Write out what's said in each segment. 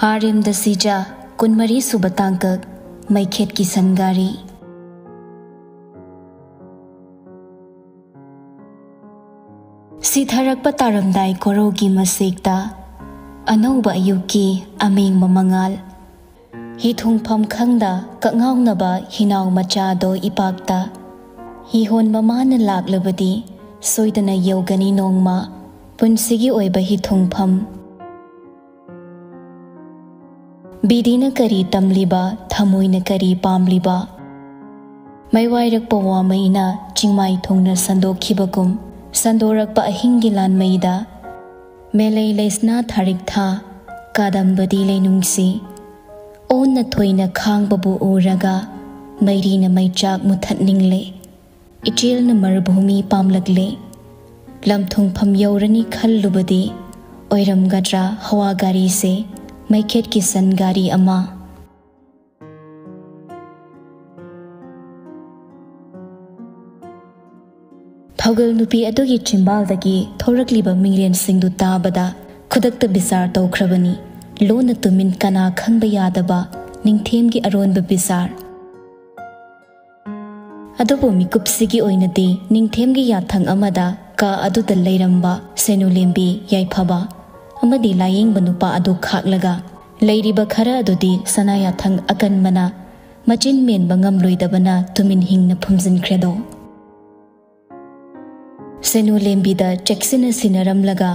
हारिम दसीजा कुनमरी सुबतांकक मैखेत की सनगारी सिथरक तारमदाई कोरोगी मसेकता अनौब अयुकी अमेंग ममंगाल हिथुंगफम खंगदा कङाउनबा हिनाउ मचादो इपाकता हिहोन ममान लाक्लबदी सोइदना यौगनी नोंगमा पुंसिगी ओइबा हिथुंगफम बीदीना करी तमलीबा थमोइना करी पामलीबा मैवाइरक वामैना चिंगमाई थोंगना संदोखिबगुम संदोरकपा अहिंगी लानमैदा मेलै लेसना थारिक था कादम्बदी लेनुंगसी ओन्ना थोइना खांगबबु उरगा मैरीना मैचाक मुथतनिंगले इचेलना मरुभूमि पामलगले लमथुंगफम यौरनी खल्लुबदी ओइरमगद्रा हवा गारी से मैखेत की सनगारी अमा थौगल नुपी अदुगी चिंबालदगी थौरकलिबा मिंगलेन सिंगदु ताबदा खुदक्ता बिसार तौख्रबनी लोना तुमिन कना खंगबा यादबा निंगथेमगी अरोनबा बिसार अदुबु मिकुपसिगी ओइनदी निंगथेमगी याथंग अमदा का अदुदा लेरंबा सेनुलेंबी याइफबा अमदी लायेंगबा नुपा अदु खाकलगा लैरिबा खरा अदुदी सनायाथंग अकनमना मचिन मेनबा ngamloidabana तुमिन हिंगना फुमजिनख्रेदो सेनुलेंबीदा चेक्सिना सिनरमलगा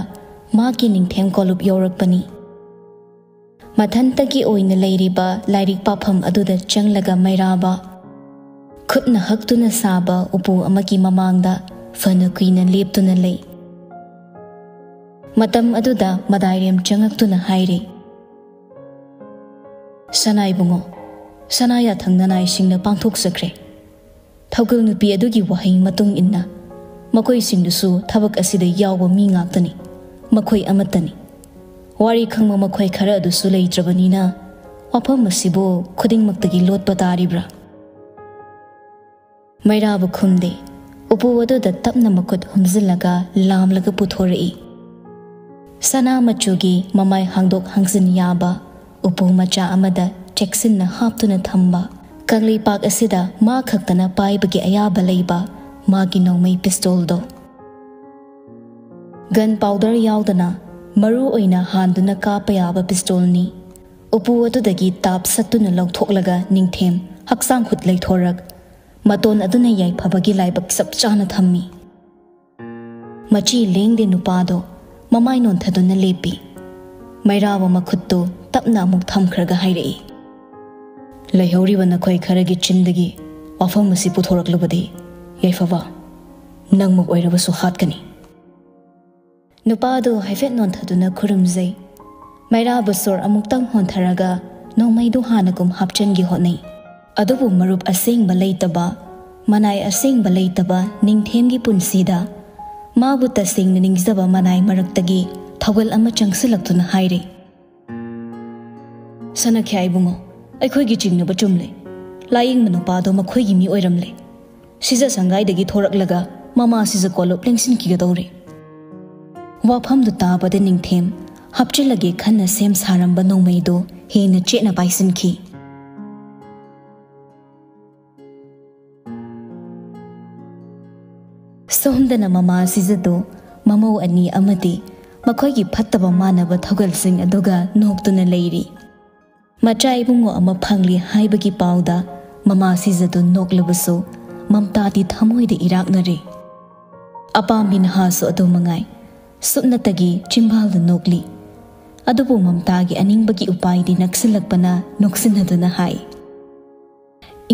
माकी निंगथेम कोलुप यौरकपनी मथंतगी ओइना लैरिबा लाइरिक पाफम अदुदा चंगलगा मैराबा खुदना हक्तुना साबा उपु अमकी ममांगदा फना कुइना लेप्तुना लै मतम अदुदा मदाइरेम चंगक्तुना हाइरे सनाइबुंगो सनाया थंगनानाय सिंगना पांथोकसख्रे थौगल नुपी अदुगी वहै मतुंग इन्ना मकोई सिंगदुसु थबक असिदा यावबा मी ngaktani मखोई अमतनी वारी खंगमा मखोई खरा अदुसु लैद्रबनिना वाफम मसिबो खुदिंगमक्तगी लोटपा तारिब्रा मैराबु खुमदे उपु अदुदा तपना मकुत हुमजिलगा लामलगा पुथोरई सना मचुगी ममाय हांगदोक हांगजिन याबा उपु मचा अमदा चेक्सिन हापतुना थंबा कंगली पाक असिदा मा खक्तना पाइबगी अयाबा लैबा मागी नौमई पिस्तोलदो गन पाउडर यावदना मरु ओइना हांदुना कापा याबा पिस्तोलनी उपु अदुदगी ताप सत्तुना लौथोकलगा निंगथेम हक्सांग खुद लैथोरक मतोन अदुना याइफबगी लाइबक सबचाना थम्मी मची लेंगदे नुपादो ममाय नोंथदुना लेपी मैराबा मखुत्तो तपना अमुक थमख्रगा हाइरई लैहौरिबा नखोय खरगी चिंदगी वाफम मसि पुथोरकलबदी याइफबा नंगमुक ओइरबसु हातकनी नुपादो हाइफेट नोंथदुना खुरुमजै मैराबा सोर अमुक्तंग होंथरगा नोंमैदु हानगुम हापचनगी होनै अदुबु मरुप असेंगबा लैतबा मनाय असेंगबा लैतबा निंगथेमगी पुंसीदा माबु तसेंगना निंगजबा मनाय मरक्तगी थौगल अमा चंगसिलक्तुना हाइरे सनख्या इबुंगो अखोइगी चिंगनबा चुमले लायिंग नुपादो मखोइगी मी ओइरमले सिजा संगाइदगी थोरकलगा ममा सिजा कोलोप लेंसिनकिगदौरे वाफमदु ताबदा निंगथेम हापचिलगे खन्ना सेम सारंबा नोंमैदो हेना चेना पाइसिनखी सोमदना ममा सिजदो ममौ अनि अमदी मखोइगी फत्तबा मानबा थौगलसिंग अदुगा नोक्तुना लैरी मचा इबुंगो अमा फंगली हाइबगी पाउदा ममा सिजदो नोक्लबसो ममतादी थमोइदे इराकनरे अपामिन हासो अदो मंगाई सुपनतगी चिंबालदा नोक्ली अदुबु ममतागी अनिंबगी उपायदी नक्सिलकपना नोक्सिनदुना हाय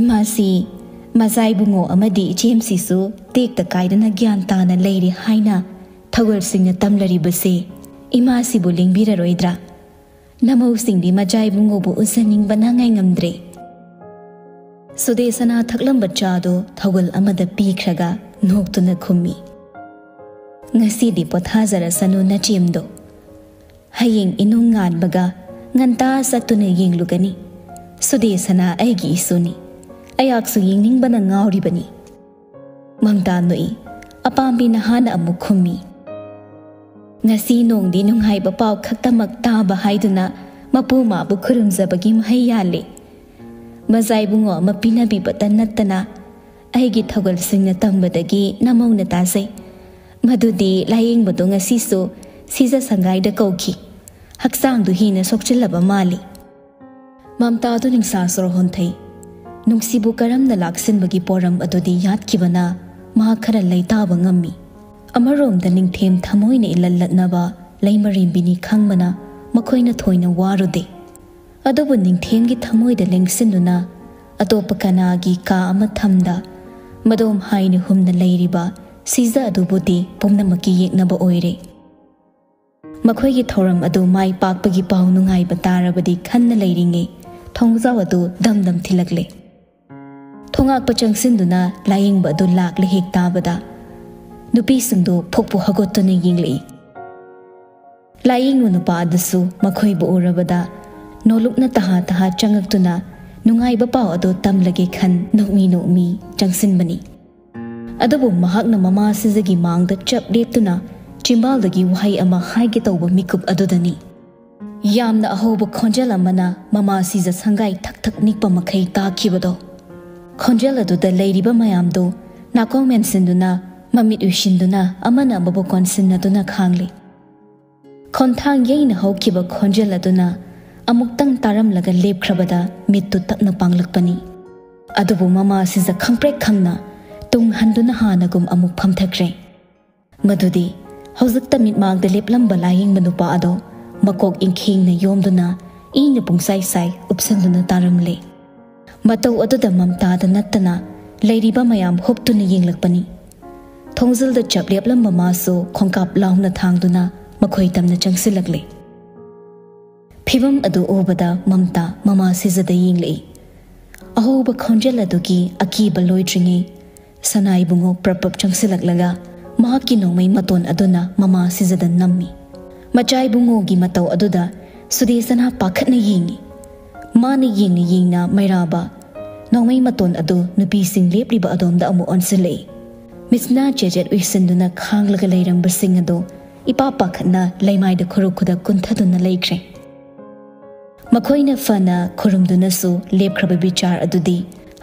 इमासी मजाइबुंगो अमदी इचेमसीसु तेक्ता कायदना ज्ञान ताना लेरी हाइना थगल सिंगना तमलरिबसे इमासीबु लिंबिररोइद्रा नमौ सिंगदी मजाइबुंगोबु उजनिंगबना ngai ngamdre Sudeshna थकलंबा चादो थगल अमदा पीख्रगा नोक्तुना खुम्मी ngasi di pothajara sanu nachimdo hayeng inung nganbaga nganta satuna yenglugani sudesana aigi isuni ayaksu yengningbana ngauribani mangta noi apambi nahana amuk khummi ngasi nongdi nunghaiba paw khaktamak taba haiduna mapuma bu khurumjabagi mahai yale mazaibungo mapinabi batanattana aigi thogol singna tambadagi namongna tasai मधुदी लायेंग बदो ngasisu siza sangai da kauki haksang du hina sokchilaba mali mamta du ningsa sor honthai nungsibu karam na laksin bagi poram adudi yat kibana ma khara leita ba ngammi amarom da ningthem thamoi ne ilallatnaba leimarim bini khangmana makhoina thoina warude adubu ningthem gi thamoi da lengsinuna atopakana gi ka ama thamda madom haini humna leiriba सीजा अदुबुदी पुमनमकी येकनबा ओइरे मखोइगी थौरम अदु माइ पाकपगी पाउ नुंगाइ बतारबदी खन्ना लेरिंगे थोंगजाव अदु दमदम थिलकले थोंगाक पचंगसिनदुना लायिंगबा अदु लाकले हेक ताबदा नुपी सिंगदो फोकपु हगोत्तुना यिंगले लायिंगु नुपा अदसु मखोइबु उरबदा नोलुकना तहा तहा चंगक्तुना नुंगाइबा पाउ अदु तमलगे खन नोकमी चंगसिनबनी adobo महाकना mama सिजगी मांगदा चप लेप्तुना चिंबालदगी वहाई अमा हाइगे तौबा मिकुप अदुदनी यामना अहोबा खोंजल अमना ममा सिजा संगाई थक थक निकपा मखै ताखिबदो खोंजल अदुदा लेरिबा मयामदो नाकोंग मेनसिंदुना ममित उशिंदुना अमना बबो कोनसिनदुना खांगले खोंथांग येना हौखिबा खोंजल अदुना अमुक्तंग तारमलगा लेपख्रबदा मित्तु तकना पांगलकपनी अदबो ममा सिजा खंगप्रेक खंगना तुंग हंदुना हानगुम अमुक फमथक्रे मधुदी हौजक्ता मिटमागदा लेपलंबा लायिंगबा नुपा अदो मकोक इंखेंगना योमदुना ईना पुंगसाई साई उपसंदुना तारमले मतौ अदुदा ममतादा नत्तना लेरिबा मयाम होपतुना येंगलकपनी थोंजलदा चप लेपलंबा मासो खोंकाप लाउना थांगदुना मखोई तमना चंगसिलकले फिवम अदु ओबदा ममता ममा सिजदा येंगले अहोबा खोंजल अदुगी अकीबा लोइद्रिंगे सनाई बुंगो प्रपप चंगसिलकलगा महाकी नोमई मतोन अदुना ममा सिजदा नम्मी मचाई बुंगो गी मतौ अदुदा सुदेसना पाखतना येंगी माने येंगना मैराबा नोमई मतोन अदु नुपी सिंग लेपलिबा अदोमदा अमु ओनसिले मिसना चेजेट उइसिंदुना खांगलगा लेरंबा सिंग अदो इपा पाखतना लेमाइदा खुरुखुदा कुंथदुना लेख्रे मखोइना फना खुरुमदुनासु लेपख्रबा बिचार अदुदी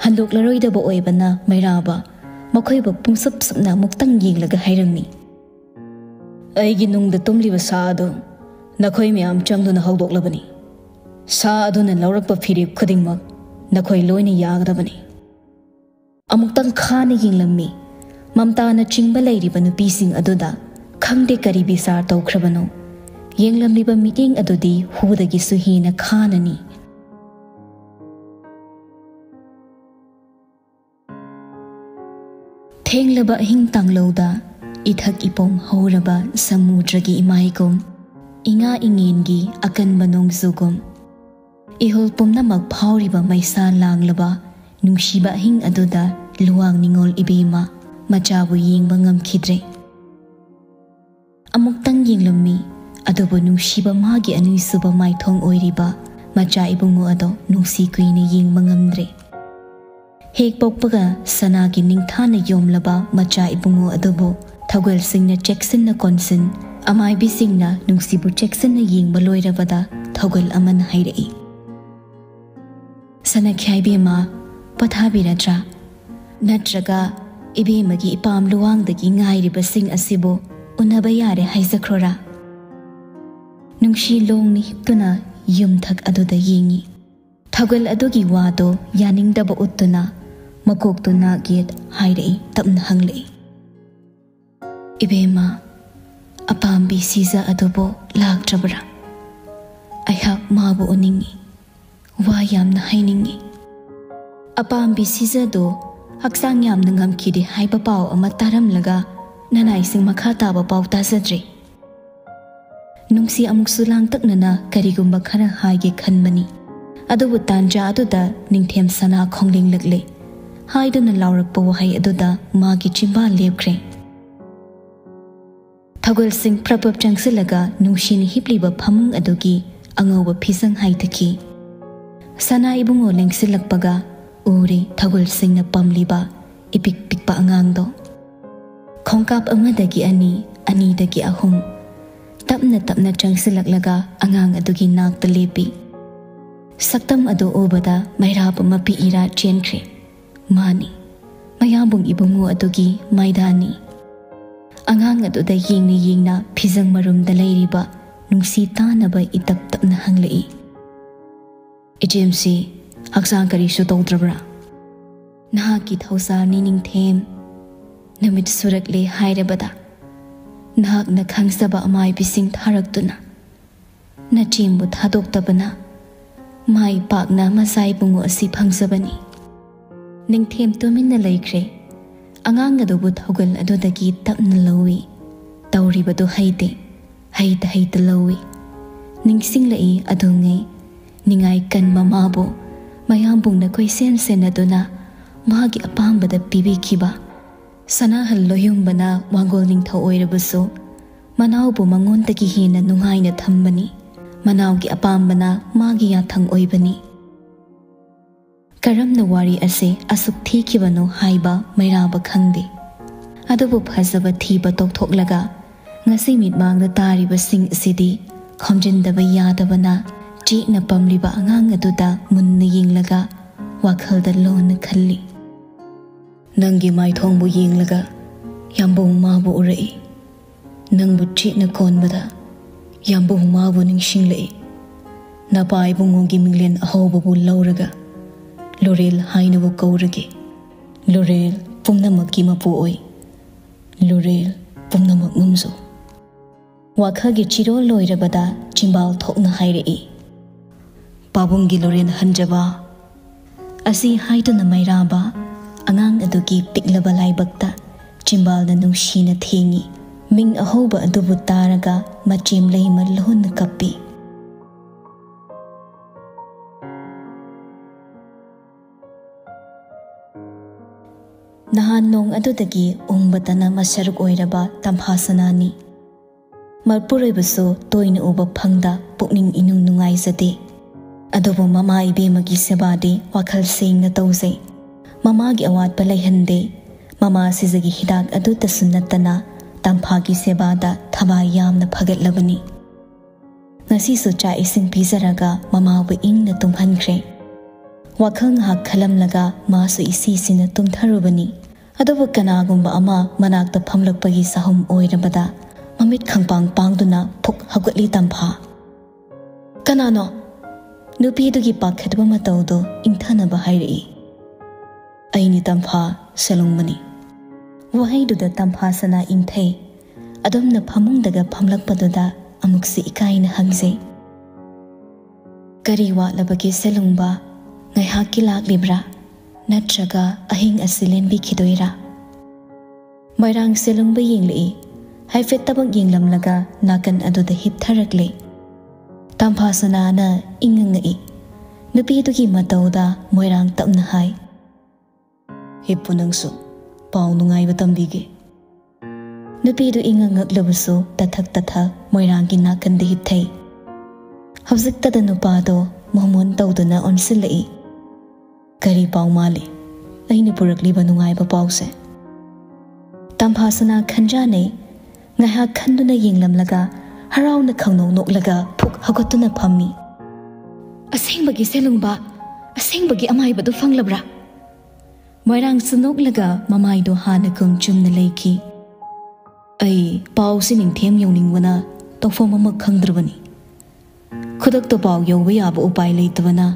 हंदोक्लरोइदबा ओइबना मैराबा मखोइबा पुंसप सपना मुक्तंग येंगलगा हाइरंगमी अइगी नुंगदा तुमलिबा सा अदो नखोइ म्याम चंगदुना हौदोक्लबनी सा अदुना लौरकपा फिरिब खुदिंगमक नखोइ लोइना यागदबनी अमुक्तंग खाना येंगलम्मी ममताना चिंगबा लेरिबा नुपीसिंग अदुदा खंगदे करी बिसार तौख्रबनो येंगलम्लिबा मीटिंग अदुदी हुदगी सुहीना खाननी थेंगलबा हिंग तांगलौदा इथक इपोम हौरबा समुद्रगी इमाइगुम इंगा इंगेनगी अकनबा नोंगजुगुम इहोल पुमनमक फाउरिबा मैसा लांगलबा नुंगशिबा हिंग अदुदा लुवांग निंगोल इबेमा मचाबु येंगबा ngamkhidre अमुक्तंग येंगलम्मी अदुबु नुंगशिबा मागी अनुइसुबा माइथोंग ओइरिबा मचा इबुंगो अदो नुंगसी कुइने येंगबा ngamdre हेक पोकपगा सनागी निंगथाना योमलबा मचा इबुंगो अदुबो थगल सिंगना चेक्सिनना कोनसिन अमाइबी सिंगना नुंगसिबु चेक्सिनना येंगबा लोइरबदा थगल अमन हाइरई सना ख्याइबेमा पथाबिरद्रा नत्रगा इबेमगी इपाम लुवांगदगी ngairiba sing asibo unaba yare haizakhrora nungshi longni hiptuna yumthak aduda yengi thagol adugi wado yaningdaba uttuna makoktuna get hairei tapna hanglei ibema apambi siza adubo laktrabra ꯑꯩꯍꯥꯛ ꯃꯥꯕꯨ ꯎꯅꯤꯡꯉꯤ, ꯋꯥ ꯌꯥꯝꯅ ꯍꯥꯏꯅꯤꯡꯉꯤ꯫ ꯑꯄꯥꯝꯕꯤ ꯁꯤꯖꯗꯣ ꯍꯛꯆꯥꯡ ꯌꯥꯝꯅ ꯉꯝꯈꯤꯗꯦ ꯍꯥꯏꯕ ꯄꯥꯎ ꯑꯃ ꯇꯥꯔꯝꯂꯒ ꯅꯅꯥꯏꯁꯤꯡ ꯃꯈꯥ ꯇꯥꯕ ꯄꯥꯎ ꯇꯥꯖꯗ꯭ꯔꯤ꯫ ꯅꯨꯡꯁꯤ ꯑꯃꯨꯛꯁꯨ ꯂꯥꯡꯇꯛꯅꯅ ꯀꯔꯤꯒꯨꯝꯕ ꯈꯔ ꯍꯥꯏꯒꯦ ꯈꯟꯕꯅꯤ, ꯑꯗꯨꯕꯨ ꯇꯥꯟꯖꯥ ꯑꯗꯨꯗ ꯅꯤꯡꯊꯦꯝ ꯁꯅꯥ ꯈꯣꯡꯂꯦꯡꯂꯛꯂꯦ ꯍꯥꯏꯗꯨꯅ ꯂꯥꯎꯔꯛꯄ ꯋꯥꯍꯩ ꯑꯗꯨꯗ ꯃꯥꯒꯤ ꯆꯤꯟꯕꯥꯜ ꯂꯦꯞꯈ꯭ꯔꯦ꯫ ꯊꯧꯒꯜꯁꯤꯡ ꯄ꯭ꯔꯞ ꯆꯪꯁꯤꯜꯂꯒ ꯅꯨꯡꯁꯤꯅ ꯍꯤꯞꯂꯤꯕ ꯐꯃꯨꯡ ꯑꯗꯨꯒꯤ ꯑꯉꯧꯕ ꯐꯤꯖꯪ ꯍꯥꯏꯊꯈꯤ꯫ ꯁꯅꯥ ꯏꯕꯨꯡꯉꯣ ꯂꯦꯡꯁꯤꯜꯂꯛꯄꯒ ꯎꯔꯦ ꯊꯧꯒꯜꯁꯤꯡꯅ ꯄꯝꯂꯤꯕ ꯏꯄꯤꯛ ꯄꯤꯛꯄ ꯑꯉꯥꯡꯗꯣ꯫ ꯈꯣꯡꯀꯥꯞ ꯑꯃꯗꯒꯤ ꯑꯅꯤ, ꯑꯅꯤꯗꯒꯤ ꯑꯍꯨꯝ, ꯇꯞꯅ ꯇꯞꯅ ꯆꯪꯁꯤꯜꯂꯛꯂꯒ ꯑꯉꯥꯡ ꯑꯗꯨꯒꯤ ꯅꯥꯛꯇ ꯂꯦꯞꯄꯤ꯫ ꯁꯛꯇꯝ ꯑꯗꯨ ꯎꯕꯗ ꯃꯩꯔꯥꯕ ꯃꯄꯤ ꯏꯔꯥ ꯆꯦꯟꯈ꯭ꯔꯦ꯫ ꯃꯥꯅꯤ, ꯃꯌꯥꯝꯕꯨꯡ ꯏꯕꯨꯡꯉꯣ ꯑꯗꯨꯒꯤ ꯃꯥꯏꯗꯥꯅꯤ꯫ ꯑꯉꯥꯡ ꯑꯗꯨꯗ ꯌꯦꯡꯅ ꯌꯦꯡꯅ ꯐꯤꯖꯪ ꯃꯔꯨꯝꯗ ꯂꯩꯔꯤꯕ ꯅꯨꯡꯁꯤ ꯇꯥꯅꯕ ꯏꯇꯞ ꯇꯞꯅ ꯍꯪꯂꯛꯏ, "ꯏꯆꯦꯝꯁꯤ ꯍꯛꯆꯥꯡ ꯀꯔꯤꯁꯨ ꯇꯧꯗ꯭ꯔꯕ꯭ꯔꯥ?" "ꯅꯍꯥꯛꯀꯤ ꯊꯧꯁꯥꯔꯅꯤ ꯅꯤꯡꯊꯦꯝ, ꯅꯨꯃꯤꯠ ꯁꯨꯔꯛꯂꯦ ꯍꯥꯏꯔꯕꯗ ꯅꯍꯥꯛꯅ ꯈꯪꯖꯕ ꯑꯃꯥꯏꯕꯤꯁꯤꯡ ꯊꯥꯔꯛꯇꯨꯅ ꯅꯆꯦꯝꯕꯨ ꯊꯥꯗꯣꯛꯇꯕꯅ ꯃꯥꯏ ꯄꯥꯛꯅ ꯃꯆꯥ ꯏꯕꯨꯡꯉꯣ ꯑꯁꯤ ꯐꯪꯖꯕꯅꯤ." ꯅꯤꯡꯊꯦꯝ ꯇꯨꯃꯤꯟꯅ ꯂꯩꯈ꯭ꯔꯦ꯫ ꯑꯉꯥꯡ ꯑꯗꯨꯕꯨ ꯊꯧꯒꯜ ꯑꯗꯨꯗꯒꯤ ꯇꯞꯅ ꯂꯧꯏ꯫ ꯇꯧꯔꯤꯕꯗꯨ ꯍꯩꯇꯦ, ꯍꯩꯇ ꯂꯧꯏ꯫ ꯅꯤꯡꯁꯤꯡꯂꯛꯏ ꯑꯗꯨꯉꯩ ꯅꯤꯡꯉꯥꯏ ꯀꯟꯕ ꯃꯥꯕꯨ ꯃꯌꯥꯝꯕꯨꯡꯅ ꯀꯣꯏꯁꯦꯟ ꯁꯦꯟꯅꯗꯨꯅ ꯃꯥꯒꯤ ꯑꯄꯥꯝꯕꯗ ꯄꯤꯕꯤꯈꯤꯕ꯫ ꯁꯅꯥꯍꯜ ꯂꯣꯌꯨꯝꯕꯅ ꯋꯥꯡꯒꯣꯜ ꯅꯤꯡꯊꯧ ꯑꯣꯏꯔꯕꯁꯨ ꯃꯅꯥꯎꯕꯨ ꯃꯉꯣꯟꯗꯒꯤ ꯍꯦꯟꯅ ꯅꯨꯡꯉꯥꯏꯅ ꯊꯝꯕꯅꯤ꯫ ꯃꯅꯥꯎꯒꯤ ꯑꯄꯥꯝꯕꯅ ꯃꯥꯒꯤ ꯌꯥꯊꯪ ꯑꯣꯏꯕꯅꯤ꯫ ꯀꯔꯝꯅ ꯋꯥꯔꯤ ꯑꯁꯤ ꯑꯁꯨꯛ ꯊꯤꯈꯤꯕꯅꯣ ꯍꯥꯏꯕ ꯃꯩꯔꯥꯕ ꯈꯪꯗꯦ꯫ ꯑꯗꯨꯕꯨ ꯐꯖꯕ ꯊꯤꯕ ꯇꯣꯛꯊꯣꯛꯂꯒ ꯉꯁꯤ ꯃꯤꯠꯃꯥꯡꯗ ꯇꯥꯔꯤꯕꯁꯤꯡ ꯑꯁꯤꯗꯤ ꯈꯣꯝꯖꯤꯟꯗꯕ ꯌꯥꯗꯕꯅ ꯆꯦꯛꯅ ꯄꯝꯂꯤꯕ ꯑꯉꯥꯡ ꯑꯗꯨꯗ ꯃꯨꯟꯅ ꯌꯦꯡꯂꯒ ꯋꯥꯈꯜꯗ ꯂꯣꯟꯅ ꯈꯜꯂꯤ꯫ "ꯅꯪꯒꯤ ꯃꯥꯏꯊꯣꯡꯕꯨ ꯌꯦꯡꯂꯒ ꯌꯥꯝꯕꯨꯡ ꯃꯥꯕꯨ ꯎꯔꯛꯏ꯫ ꯅꯪꯕꯨ ꯆꯦꯠꯅ ꯀꯣꯟꯕꯗ ꯌꯥꯝꯕꯨꯡ ꯃꯥꯕꯨ ꯅꯤꯡꯁꯤꯡꯂꯛꯏ꯫ ꯅꯄꯥ ꯏꯕꯨꯡꯉꯣꯒꯤ ꯃꯤꯡꯂꯦꯟ ꯑꯍꯧꯕꯕꯨ ꯂꯧꯔꯒ ꯂꯣꯔꯦꯜ ꯍꯥꯏꯅꯕꯨ ꯀꯧꯔꯒꯦ꯫ ꯂꯣꯔꯦꯜ ꯄꯨꯝꯅꯃꯛꯀꯤ ꯃꯄꯨ ꯑꯣꯏ, ꯂꯣꯔꯦꯜ ꯄꯨꯝꯅꯃꯛ ꯉꯝꯖꯧ." ꯋꯥꯈꯜꯒꯤ ꯆꯤꯔꯣꯜ ꯂꯣꯏꯔꯕꯗ ꯆꯤꯝꯕꯥꯜ ꯊꯣꯛꯅ ꯍꯥꯏꯔꯛꯏ, "ꯄꯥꯕꯨꯡꯒꯤ ꯂꯣꯔꯦꯟ ꯍꯟꯖꯕ." ꯑꯁꯤ ꯍꯥꯏꯗꯨꯅ ꯃꯩꯔꯥꯕ ꯑꯉꯥꯡ ꯑꯗꯨꯒꯤ ꯄꯤꯛꯂꯕ ꯂꯥꯏꯕꯛꯇ ꯆꯤꯝꯕꯥꯜꯅ ꯅꯨꯡꯁꯤꯅ ꯊꯦꯡꯉꯤ꯫ ꯃꯤꯡ ꯑꯍꯧꯕ ꯑꯗꯨꯕꯨ ꯇꯥꯔꯒ ꯃꯆꯦꯝ ꯂꯩꯃ ꯂꯣꯟꯅ ꯀꯞꯄꯤ꯫ ꯅꯍꯥꯟ ꯅꯣꯡ ꯑꯗꯨꯗꯒꯤ ꯎꯡꯕꯇꯅ ꯃꯁꯔꯨꯛ ꯑꯣꯏꯔꯕ ꯇꯝꯐꯥ ꯁꯅꯥꯅꯤ꯫ ꯃꯄꯨꯔꯣꯏꯕꯁꯨ ꯇꯣꯏꯅ ꯎꯕ ꯐꯪꯗ ꯄꯨꯛꯅꯤꯡ ꯏꯅꯨꯡ ꯅꯨꯡꯉꯥꯏꯖꯗꯦ꯫ ꯑꯗꯨꯕꯨ ꯃꯃꯥ ꯏꯕꯦꯝꯃꯒꯤ ꯁꯦꯕꯥꯗꯤ ꯋꯥꯈꯜ ꯁꯦꯡꯅ ꯇꯧꯖꯩ꯫ ꯃꯃꯥꯒꯤ ꯑꯋꯥꯠꯄ ꯂꯩꯍꯟꯗꯦ꯫ ꯃꯃꯥ ꯁꯤꯖꯒꯤ ꯍꯤꯗꯥꯛ ꯑꯗꯨꯇꯁꯨ ꯅꯠꯇꯅ ꯇꯝꯐꯥꯒꯤ ꯁꯦꯕꯥꯗ ꯊꯋꯥꯏ ꯌꯥꯝꯅ ꯐꯒꯠꯂꯕꯅꯤ꯫ ꯉꯁꯤꯁꯨ ꯆꯥꯛ ꯏꯁꯤꯡ ꯄꯤꯖꯔꯒ ꯃꯃꯥꯕꯨ ꯏꯪꯅ ꯇꯨꯝꯍꯟꯈ꯭ꯔꯦ꯫ ꯋꯥꯈꯜ ꯉꯥꯏꯍꯥꯛ ꯈꯜꯂꯝꯂꯒ ꯃꯥꯁꯨ ꯏꯁꯤꯁꯤꯅ ꯇꯨꯝꯊꯔꯨꯕꯅꯤ꯫ ꯑꯗꯨꯕꯨ ꯀꯅꯥꯒꯨꯝꯕ ꯑꯃ ꯃꯅꯥꯛꯇ ꯐꯝꯂꯛꯄꯒꯤ ꯁꯍꯨꯝ ꯑꯣꯏꯔꯕꯗ ꯃꯃꯤꯠ ꯈꯪꯄꯥꯡ ꯄꯥꯡꯗꯨꯅ ꯐꯨꯛ ꯍꯧꯒꯠꯂꯤ ꯇꯝꯐꯥ꯫ "ꯀꯅꯥꯅꯣ?" ꯅꯨꯄꯤꯗꯨꯒꯤ ꯄꯥꯈꯠꯄ ꯃꯇꯧꯗꯣ ꯏꯪꯊꯅꯕ ꯍꯥꯏꯔꯛꯏ꯫ "ꯑꯩꯅꯤ ꯇꯝꯐꯥ, ꯁꯦꯂꯨꯡꯕꯅꯤ." ꯋꯥꯍꯩꯗꯨꯗ ꯇꯝꯐꯥ ꯁꯅꯥ ꯏꯪꯊꯩ꯫ ꯑꯗꯨꯝꯅ ꯐꯃꯨꯡꯗꯒ ꯐꯝꯂꯛꯄꯗꯨꯗ ꯑꯃꯨꯛꯁꯨ ꯏꯀꯥꯏꯅ ꯍꯪꯖꯩ, "ꯀꯔꯤ ꯋꯥꯠꯂꯕꯒꯦ ꯁꯦꯂꯨꯡꯕ? ꯉꯥꯏꯍꯥꯛꯀꯤ ꯂꯥꯛꯂꯤꯕ꯭ꯔꯥ? ꯅꯠꯇ꯭ꯔꯒ ꯑꯍꯤꯡ ꯑꯁꯤ ꯂꯦꯟꯕꯤꯈꯤꯗꯣꯏꯔꯥ?" ꯃꯣꯏꯔꯥꯡ ꯁꯦꯂꯨꯡꯕ ꯌꯦꯡꯂꯛꯏ꯫ ꯍꯥꯏꯐꯦꯠ ꯇꯕꯛ ꯌꯦꯡꯂꯝꯂꯒ ꯅꯥꯀꯟ ꯑꯗꯨꯗ ꯍꯤꯞꯊꯔꯛꯂꯦ꯫ ꯇꯝꯐꯥ ꯁꯅꯥꯅ ꯏꯪꯉꯛꯏ꯫ ꯅꯨꯄꯤꯗꯨꯒꯤ ꯃꯇꯧꯗ ꯃꯣꯏꯔꯥꯡ ꯇꯞꯅ ꯍꯥꯏ, "ꯍꯤꯞꯄꯨ ꯅꯪꯁꯨ, ꯄꯥꯎ ꯅꯨꯡꯉꯥꯏꯕ ꯇꯝꯕꯤꯒꯦ." ꯅꯨꯄꯤꯗꯨ ꯏꯪꯉꯛꯂꯕꯁꯨ ꯇꯊꯛ ꯃꯣꯏꯔꯥꯡꯒꯤ ꯅꯥꯀꯟꯗ ꯍꯤꯞꯊꯩ꯫ ꯍꯧꯖꯤꯛꯇꯗ ꯅꯨꯄꯥꯗꯣ ꯃꯣꯃꯣꯟ ꯇꯧꯗꯨꯅ ꯑꯣꯟꯁꯤꯜꯂꯛꯏ꯫ "ꯀꯔꯤ ꯄꯥꯎ ꯃꯥꯜꯂꯤ ꯑꯩꯅ ꯄꯨꯔꯛꯂꯤꯕ ꯅꯨꯡꯉꯥꯏꯕ ꯄꯥꯎꯁꯦ?" ꯇꯝꯐꯥ ꯁꯅꯥ ꯈꯟꯖꯥꯅꯩ꯫ ꯉꯥꯏꯍꯥꯛ ꯈꯟꯗꯨꯅ ꯌꯦꯡꯂꯝꯂꯒ ꯍꯔꯥꯎꯅ ꯈꯪꯅꯧ ꯅꯣꯛꯂꯒ ꯐꯨꯛ ꯍꯧꯒꯠꯇꯨꯅ ꯐꯝꯃꯤ꯫ "ꯑꯁꯦꯡꯕꯒꯤ ꯁꯦꯂꯨꯡꯕ, ꯑꯁꯦꯡꯕꯒꯤ ꯑꯃꯥꯏꯕꯗꯨ ꯐꯪꯂꯕ꯭ꯔꯥ?" ꯃꯣꯏꯔꯥꯡꯁꯨ ꯅꯣꯛꯂꯒ ꯃꯃꯥꯏꯗꯣ ꯍꯥꯟꯅꯒꯨꯝ ꯆꯨꯝꯅ ꯂꯩꯈꯤ꯫ "ꯑꯩ ꯄꯥꯎꯁꯤ ꯅꯤꯡꯊꯦꯝ ꯌꯧꯅꯤꯡꯕꯅ ꯇꯧꯐꯝ ꯑꯃ ꯈꯪꯗ꯭ꯔꯕꯅꯤ꯫ ꯈꯨꯗꯛꯇ ꯄꯥꯎ ꯌꯧꯕ ꯌꯥꯕ ꯎꯄꯥꯏ ꯂꯩꯇꯕꯅ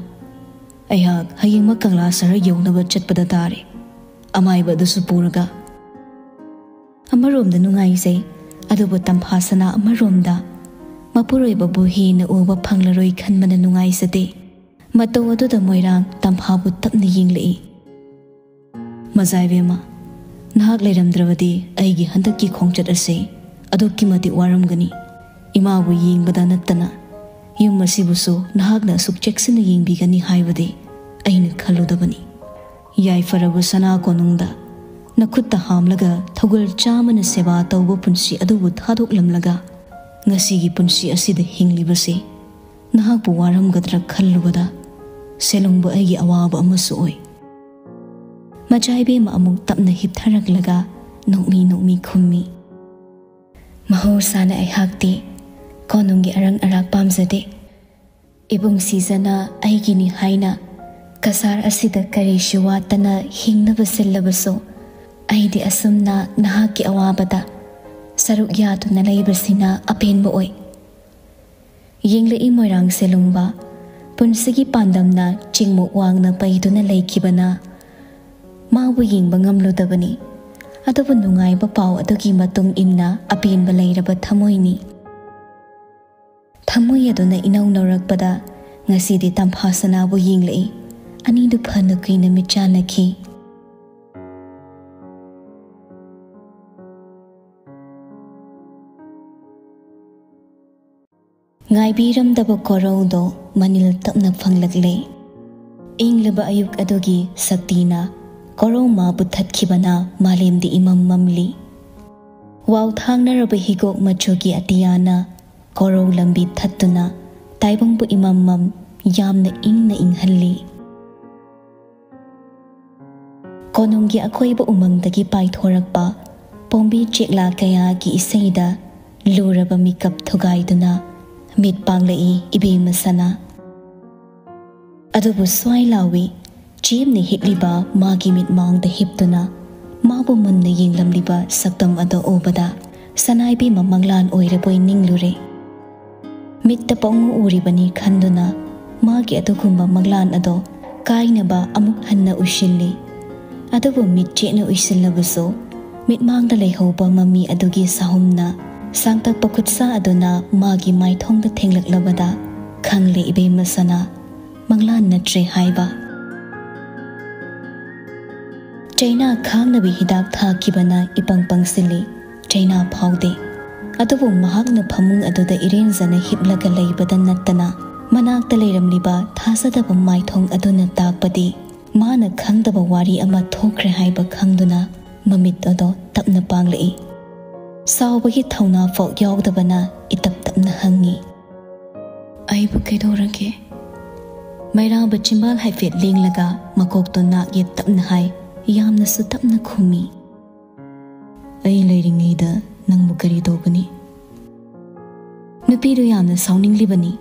ꯑꯩꯍꯥꯛ ꯍꯌꯦꯡꯃꯛ ꯀꯪꯂꯥ ꯁꯍꯔ ꯌꯧꯅꯕ ꯆꯠꯄꯗ ꯇꯥꯔꯦ, ꯑꯃꯥꯏꯕ ꯑꯗꯨꯁꯨ ꯄꯨꯔꯒ." ꯑꯃꯔꯣꯝꯗ ꯅꯨꯡꯉꯥꯏꯖꯩ, ꯑꯗꯨꯕꯨ ꯇꯝꯐꯥ ꯁꯅꯥ ꯑꯃꯔꯣꯝꯗ ꯃꯄꯨꯔꯣꯏꯕꯕꯨ ꯍꯦꯟꯅ ꯎꯕ ꯐꯪꯂꯔꯣꯏ ꯈꯟꯕꯅ ꯅꯨꯡꯉꯥꯏꯖꯗꯦ꯫ ꯃꯇꯧ ꯑꯗꯨꯗ ꯃꯣꯏꯔꯥꯡ ꯇꯝꯐꯥꯕꯨ ꯇꯞꯅ ꯌꯦꯡꯂꯛꯏ꯫ ꯃꯖꯥꯏꯕꯦꯝꯃ, ꯅꯍꯥꯛ ꯂꯩꯔꯝꯗ꯭ꯔꯕꯗꯤ ꯑꯩꯒꯤ ꯍꯟꯗꯛꯀꯤ ꯈꯣꯡꯆꯠ ꯑꯁꯤ ꯑꯗꯨꯛꯀꯤ ꯃꯇꯤꯛ ꯋꯥꯔꯝꯒꯅꯤ꯫ ꯏꯃꯥꯕꯨ ꯌꯦꯡꯕꯗ ꯅꯠꯇꯅ ꯌꯨꯝ ꯑꯁꯤꯕꯨꯁꯨ ꯅꯍꯥꯛꯅ ꯑꯁꯨꯛ ꯆꯦꯛꯁꯤꯟꯅ ꯌꯦꯡꯕꯤꯒꯅꯤ ꯍꯥꯏꯕꯗꯤ ꯑꯩꯅ ꯈꯜꯂꯨꯗꯕꯅꯤ꯫ ꯌꯥꯏꯐꯔꯕ ꯁꯅꯥ ꯀꯣꯅꯨꯡꯗ ꯅꯈꯨꯠꯇ ꯍꯥꯝꯂꯒ ꯊꯧꯒꯜ ꯆꯥꯃꯅ ꯁꯦꯕꯥ ꯇꯧꯕ ꯄꯨꯟꯁꯤ ꯑꯗꯨꯕꯨ ꯊꯥꯗꯣꯛꯂꯝꯂꯒ ꯉꯁꯤꯒꯤ ꯄꯨꯟꯁꯤ ꯑꯁꯤꯗ ꯍꯤꯡꯂꯤꯕꯁꯤ ꯅꯍꯥꯛꯄꯨ ꯋꯥꯔꯝꯒꯗ꯭ꯔꯥ ꯈꯜꯂꯨꯕꯗ ꯁꯦꯂꯨꯡꯕꯨ ꯑꯩꯒꯤ ꯑꯋꯥꯕ ꯑꯃꯁꯨ ꯑꯣꯏ꯫ ꯃꯆꯥꯏꯕꯦꯝꯃ ꯑꯃꯨꯛ ꯇꯞꯅ ꯍꯤꯞꯊꯔꯛꯂꯒ ꯅꯣꯛꯃꯤ ꯅꯣꯛꯃꯤ ꯈꯨꯝꯃꯤ꯫ ꯃꯍꯧꯁꯥꯅ ꯑꯩꯍꯥꯛꯇꯤ ꯀꯣꯅꯨꯡꯒꯤ ꯑꯔꯪ ꯑꯔꯥꯛ ꯄꯥꯝꯖꯗꯦ꯫ ꯏꯕꯨꯡ ꯁꯤꯖꯅ ꯑꯩꯒꯤꯅꯤ ꯍꯥꯏꯅ ꯀꯁꯥꯔ ꯑꯁꯤꯗ ꯀꯔꯤꯁꯨ ꯋꯥꯠꯇꯅ ꯍꯤꯡꯅꯕ ꯁꯤꯜꯂꯕꯁꯨ ꯑꯩꯗꯤ ꯑꯁꯨꯝꯅ ꯅꯍꯥꯛꯀꯤ ꯑꯋꯥꯕꯗ ꯁꯔꯨꯛ ꯌꯥꯗꯨꯅ ꯂꯩꯕꯁꯤꯅ ꯑꯄꯦꯟꯕ ꯑꯣꯏ꯫ ꯌꯦꯡꯂꯛꯏ ꯃꯣꯏꯔꯥꯡ ꯁꯦꯂꯨꯡꯕ ꯄꯨꯟꯁꯤꯒꯤ ꯄꯥꯟꯗꯝꯅ ꯆꯤꯡꯃꯨꯛ ꯋꯥꯡꯅ ꯄꯩꯗꯨꯅ ꯂꯩꯈꯤꯕꯅ ꯃꯥꯕꯨ ꯌꯦꯡꯕ ꯉꯝꯂꯨꯗꯕꯅꯤ꯫ ꯑꯗꯨꯕꯨ ꯅꯨꯡꯉꯥꯏꯕ ꯄꯥꯎ ꯑꯗꯨꯒꯤ ꯃꯇꯨꯡ ꯏꯟꯅ ꯑꯄꯦꯟꯕ ꯂꯩꯔꯕ ꯊꯃꯣꯏꯅꯤ꯫ ꯊꯃꯣꯏ ꯑꯗꯨꯅ ꯏꯅꯧ ꯅꯧꯔꯛꯄꯗ ꯉꯁꯤꯗꯤ ꯇꯝꯐꯥ ꯁꯅꯥꯕꯨ ꯌꯦꯡꯂꯛꯏ꯫ ꯑꯅꯤꯗꯨ ꯐꯅ ꯀꯨꯏꯅ ꯃꯤꯠꯆꯥꯟꯅꯈꯤ꯫ ꯉꯥꯏꯕꯤꯔꯝꯗꯕ ꯀꯣꯔꯧꯗꯣ ꯃꯅꯤꯜ ꯇꯞꯅ ꯐꯪꯂꯛꯂꯦ꯫ ꯏꯪꯂꯕ ꯑꯌꯨꯛ ꯑꯗꯨꯒꯤ ꯁꯛꯇꯤꯅ ꯀꯣꯔꯧ ꯃꯥꯕꯨ ꯊꯠꯈꯤꯕꯅ ꯃꯥꯂꯦꯝꯗꯤ ꯏꯃꯝ ꯃꯝꯂꯤ꯫ ꯋꯥꯎꯊꯥꯡꯅꯔꯕ ꯍꯤꯒꯣꯛ ꯃꯆꯨꯒꯤ ꯑꯇꯤꯌꯥꯅ ꯀꯣꯔꯧ ꯂꯝꯕꯤ ꯊꯠꯇꯨꯅ ꯇꯥꯏꯕꯪꯕꯨ ꯏꯃꯝ ꯃꯝ ꯌꯥꯝꯅ ꯏꯪꯅ ꯏꯪꯍꯜꯂꯤ꯫ ꯀꯣꯅꯨꯡꯒꯤ ꯑꯀꯣꯏꯕ ꯎꯃꯪꯗꯒꯤ ꯄꯥꯏꯊꯣꯔꯛꯄ ꯄꯣꯝꯕꯤ ꯆꯦꯛꯂꯥ ꯀꯌꯥꯒꯤ ꯏꯁꯩꯗ ꯂꯨꯔꯕ ꯃꯤꯀꯞ ꯊꯨꯒꯥꯏꯗꯨꯅ ꯃꯤꯠ ꯄꯥꯡꯂꯛꯏ ꯏꯕꯦꯝꯃ ꯁꯅꯥ꯫ ꯑꯗꯨꯕꯨ ꯁ꯭ꯋꯥꯏ ꯂꯥꯎꯏ ꯆꯦꯝꯅ ꯍꯤꯞꯂꯤꯕ ꯃꯥꯒꯤ ꯃꯤꯠꯃꯥꯡꯗ ꯍꯤꯞꯇꯨꯅ ꯃꯥꯕꯨ ꯃꯨꯟꯅ ꯌꯦꯡꯂꯝꯂꯤꯕ ꯁꯛꯇꯝ ꯑꯗꯨ ꯎꯕꯗ ꯁꯅꯥꯏꯕꯦꯝꯃ ꯃꯪꯂꯥꯟ ꯑꯣꯏꯔꯕꯣꯏ ꯅꯤꯡꯂꯨꯔꯦ꯫ ꯃꯤꯠꯇ ꯄꯪꯎ ꯎꯔꯤꯕꯅꯤ ꯈꯟꯗꯨꯅ ꯃꯥꯒꯤ ꯑꯗꯨꯒꯨꯝꯕ ꯃꯪꯂꯥꯟ ꯑꯗꯣ ꯀꯥꯏꯅꯕ ꯑꯃꯨꯛ ꯍꯟꯅ ꯎꯏꯁꯤꯜꯂꯤ꯫ ꯑꯗꯨꯕꯨ ꯃꯤꯠ ꯆꯦꯠꯅ ꯎꯏꯁꯤꯜꯂꯕꯁꯨ ꯃꯤꯠꯃꯥꯡꯗ ꯂꯩꯍꯧꯕ ꯃꯃꯤ ꯑꯗꯨꯒꯤ ꯁꯥꯍꯨꯝꯅ ꯁꯥꯡꯇꯛꯄ ꯈꯨꯠꯁꯥ ꯑꯗꯨꯅ ꯃꯥꯒꯤ ꯃꯥꯏꯊꯣꯡꯗ ꯊꯦꯡꯂꯛꯂꯕꯗ ꯈꯪꯂꯦ ꯏꯕꯦꯝꯃ ꯁꯅꯥ ꯃꯪꯂꯥꯟ ꯅꯠꯇ꯭ꯔꯦ ꯍꯥꯏꯕ꯫ ꯆꯩꯅꯥ ꯈꯥꯡꯅꯕ ꯍꯤꯗꯥꯛ ꯊꯥꯈꯤꯕꯅ ꯏꯄꯪ ꯄꯪꯁꯤꯜꯂꯤ꯫ ꯆꯩꯅꯥ ꯐꯥꯎꯗꯦ꯫ ꯑꯗꯨꯕꯨ ꯃꯍꯥꯛꯅ ꯐꯃꯨꯡ ꯑꯗꯨꯗ ꯏꯔꯦꯟꯖꯅ ꯍꯤꯞꯂꯒ ꯂꯩꯕꯗ ꯅꯠꯇꯅ ꯃꯅꯥꯛꯇ ꯂꯩꯔꯝꯂꯤꯕ ꯊꯥꯖꯗꯕ ꯃꯥꯏꯊꯣꯡ ꯑꯗꯨꯅ ꯇꯥꯛꯄꯗꯤ ꯃꯥꯅ ꯈꯪꯗꯕ ꯋꯥꯔꯤ ꯑꯃ ꯊꯣꯛꯈ꯭ꯔꯦ ꯍꯥꯏꯕ ꯈꯪꯗꯨꯅ ꯃꯃꯤꯠ ꯑꯗꯣ ꯇꯞꯅ ꯄꯥꯡꯂꯛꯏ꯫ ꯁꯥꯎꯕꯒꯤ ꯊꯧꯅꯥ ꯐꯥꯎ ꯌꯥꯎꯗꯕꯅ ꯏꯇꯞ ꯇꯞꯅ ꯍꯪꯉꯤ꯫ ꯑꯩꯕꯨ ꯀꯩꯗꯧꯔꯒꯦ? ꯃꯩꯔꯥꯕ ꯆꯤꯝꯕꯥꯜ ꯍꯥꯏꯐꯦꯠ ꯂꯦꯡꯂꯒ ꯃꯀꯣꯛꯇꯣ ꯅꯥꯛ ꯌꯦꯠ ꯇꯞꯅ ꯍꯥꯏ, ꯌꯥꯝꯅꯁꯨ ꯇꯞꯅ ꯈꯨꯝꯃꯤ꯫ ꯑꯩ ꯂꯩꯔꯤꯉꯩꯗ ꯅꯪꯕꯨ ꯀꯔꯤ ꯇꯧꯒꯅꯤ? ꯅꯨꯄꯤꯗꯨ ꯌꯥꯝꯅ ꯁꯥꯎꯅꯤꯡꯂꯤꯕꯅꯤ꯫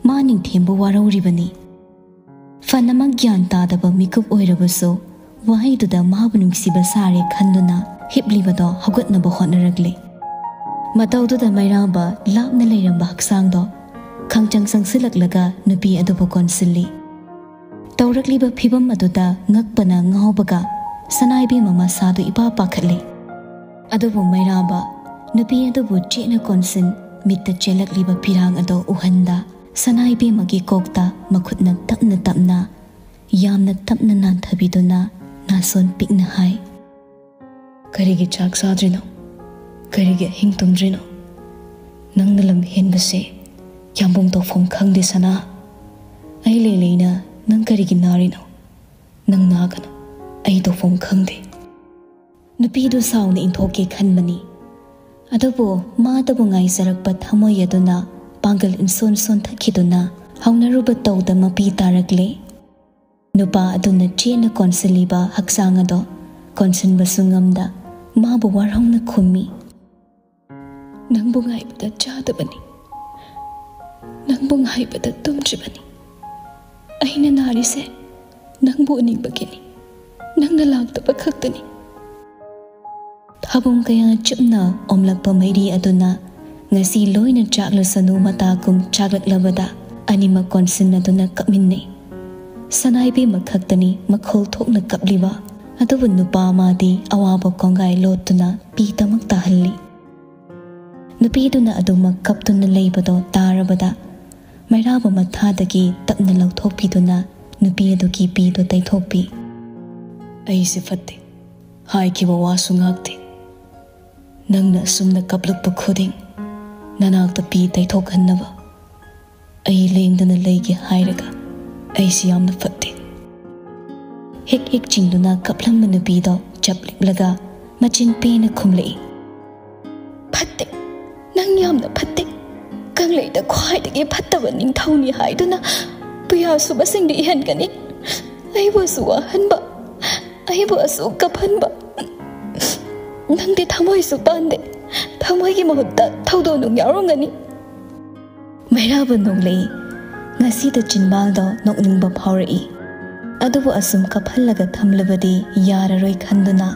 ꯃꯥ ꯅꯤꯡꯊꯦꯝꯕꯨ ꯋꯥꯔꯧꯔꯤꯕꯅꯤ꯫ ꯐꯅꯃꯛ ꯒ꯭ꯌꯥꯟ ꯇꯥꯗꯕ ꯃꯤꯀꯨꯞ ꯑꯣꯏꯔꯕꯁꯨ ꯋꯥꯍꯩꯗꯨꯗ ꯃꯥꯕꯨ ꯅꯨꯡꯁꯤꯕ ꯁꯥꯔꯦ ꯈꯟꯗꯨꯅ ꯍꯤꯞꯂꯤꯕꯗꯣ ꯍꯧꯒꯠꯅꯕ ꯍꯣꯠꯅꯔꯛꯂꯦ꯫ ꯃꯇꯧꯗꯨꯗ ꯃꯩꯔꯥꯕ ꯂꯥꯞꯅ ꯂꯩꯔꯝꯕ ꯍꯛꯆꯥꯡꯗꯣ ꯈꯪꯆꯪ ꯆꯪꯁꯤꯜꯂꯛꯂꯒ ꯅꯨꯄꯤ ꯑꯗꯨꯕꯨ ꯀꯣꯟꯁꯤꯜꯂꯤ꯫ ꯇꯧꯔꯛꯂꯤꯕ ꯐꯤꯕꯝ ꯑꯗꯨꯗ ꯉꯛꯄꯅ ꯉꯥꯎꯕꯒ ꯁꯅꯥꯏꯕꯦꯝꯃ ꯃꯁꯥꯗꯨ ꯏꯄꯥ ꯄꯥꯈꯠꯂꯦ꯫ ꯑꯗꯨꯕꯨ ꯃꯩꯔꯥꯕ ꯅꯨꯄꯤ ꯑꯗꯨꯕꯨ ꯆꯦꯠꯅ ꯀꯣꯟꯁꯤꯟ ꯃꯤꯠꯇ ꯆꯦꯜꯂꯛꯂꯤꯕ ꯄꯤꯔꯥꯡ ꯑꯗꯣ ꯎꯍꯟꯗ ꯁꯅꯥꯏꯕꯦꯝꯃꯒꯤ ꯀꯣꯛꯇ ꯃꯈꯨꯠꯅ ꯇꯞꯅ ꯇꯞꯅ ꯌꯥꯝꯅ ꯇꯞꯅ ꯅꯥꯟꯊꯕꯤꯗꯨꯅ ꯅꯥꯁꯣꯟ ꯄꯤꯛꯅ ꯍꯥꯏ, ꯀꯔꯤꯒꯤ ꯆꯥꯛ ꯆꯥꯗ꯭ꯔꯤꯅꯣ? ꯀꯔꯤꯒꯤ ꯑꯍꯤꯡ ꯇꯨꯝꯗ꯭ꯔꯤꯅꯣ? ꯅꯪꯅ ꯂꯝ ꯍꯦꯟꯕꯁꯦ ꯌꯥꯝꯕꯨꯡ ꯇꯧꯐꯝ ꯈꯪꯗꯦ ꯁꯅꯥ꯫ ꯑꯩ ꯂꯩ ꯂꯩꯅ ꯅꯪ ꯀꯔꯤꯒꯤ ꯅꯥꯔꯤꯅꯣ? ꯅꯪ ꯅꯥꯒꯅꯨ, ꯑꯩ ꯇꯧꯐꯝ ꯈꯪꯗꯦ꯫ ꯅꯨꯄꯤꯗꯨ ꯁꯥꯎꯅ ꯏꯟꯊꯣꯛꯀꯦ ꯈꯟꯕꯅꯤ꯫ ꯑꯗꯨꯕꯨ ꯃꯥꯗꯕꯨ ꯉꯥꯏꯖꯔꯛꯄ ꯊꯃꯣꯏ ꯑꯗꯨꯅ ꯄꯥꯡꯒꯜ ꯏꯟꯁꯣꯟ ꯁꯣꯟꯊꯈꯤꯗꯨꯅ ꯍꯧꯅꯔꯨꯕ ꯇꯧꯗ ꯃꯄꯤ ꯇꯥꯔꯛꯂꯦ꯫ ꯅꯨꯄꯥ ꯑꯗꯨꯅ ꯆꯦꯠꯅ ꯀꯣꯟꯁꯤꯜꯂꯤꯕ ꯍꯛꯆꯥꯡ ꯑꯗꯣ ꯀꯣꯟꯁꯤꯟꯕꯁꯨ ꯉꯝꯗ ꯃꯥꯕꯨ ꯋꯥꯔꯧꯅ ꯈꯨꯝꯃꯤ꯫ ꯅꯪꯕꯨ ꯉꯥꯏꯕꯗ ꯆꯥꯗꯕꯅꯤ, ꯅꯪꯕꯨ ꯉꯥꯏꯕꯗ ꯇꯨꯝꯗ꯭ꯔꯤꯕꯅꯤ꯫ ꯑꯩꯅ ꯅꯥꯔꯤꯁꯦ ꯅꯪꯕꯨ ꯎꯅꯤꯡꯕꯒꯤꯅꯤ, ꯅꯪꯅ ꯂꯥꯛꯇꯕ ꯈꯛꯇꯅꯤ꯫ ꯊꯥꯕꯨꯡ ꯀꯌꯥ ꯆꯨꯞꯅ ꯑꯣꯝꯂꯛꯄ ꯃꯩꯔꯤ ꯑꯗꯨꯅ ꯉꯁꯤ ꯂꯣꯏꯅ ꯆꯥꯛꯂꯁꯅꯨ ꯃꯇꯥꯒꯨꯝ ꯆꯥꯛꯂꯛꯂꯕꯗ ꯑꯅꯤꯃꯛ ꯀꯣꯟꯁꯤꯟꯅꯗꯨꯅ ꯀꯞꯃꯤꯟꯅꯩ꯫ ꯁꯅꯥꯏꯕꯦꯝꯃ ꯈꯛꯇꯅꯤ ꯃꯈꯣꯜ ꯊꯣꯛꯅ ꯀꯞꯂꯤꯕ, ꯑꯗꯨꯕꯨ ꯅꯨꯄꯥ ꯑꯃꯗꯤ ꯑꯋꯥꯕ ꯀꯣꯡꯒꯥꯏ ꯂꯣꯠꯇꯨꯅ ꯄꯤ ꯇꯃꯛ ꯇꯥꯍꯜꯂꯤ꯫ नुपीदुना अदुमक कप्तुना लेबदो तारबदा मैराब मथादगी तपना लौथोकपिदुना नुपी अदुगी पीदो तैथोकपी अइसे फत्ते हाइखिबा वासु ngakte नंगना सुमना कपलुकप खुदिंग ननाक्ता पी तैथोकहन्नबा अइ लेंदना लेगे हाइरगा अइसे यामना फत्ते हिक हिक चिंगदुना कपलंब नुपीदो चपलिकलगा मचिन पेना खुमलई फत्ते नंग यामना फत्ते कंगलेदा ख्वाइदगी फत्तबा निंगथौनी हाइदुना पुया सुबसिंगदि इहनगनी अइबसु वाहनबा अइबसु कफनबा नंगदि थमोइसु पांदे थमोइगी महुत्ता थौदोनुंग यारोंगनी मैराब नोंगलई ngasiदा चिनबालदो नोकनिंगबा फावरई अदुबु असुम कफल्लगा थमलबदि याररोय खंदुना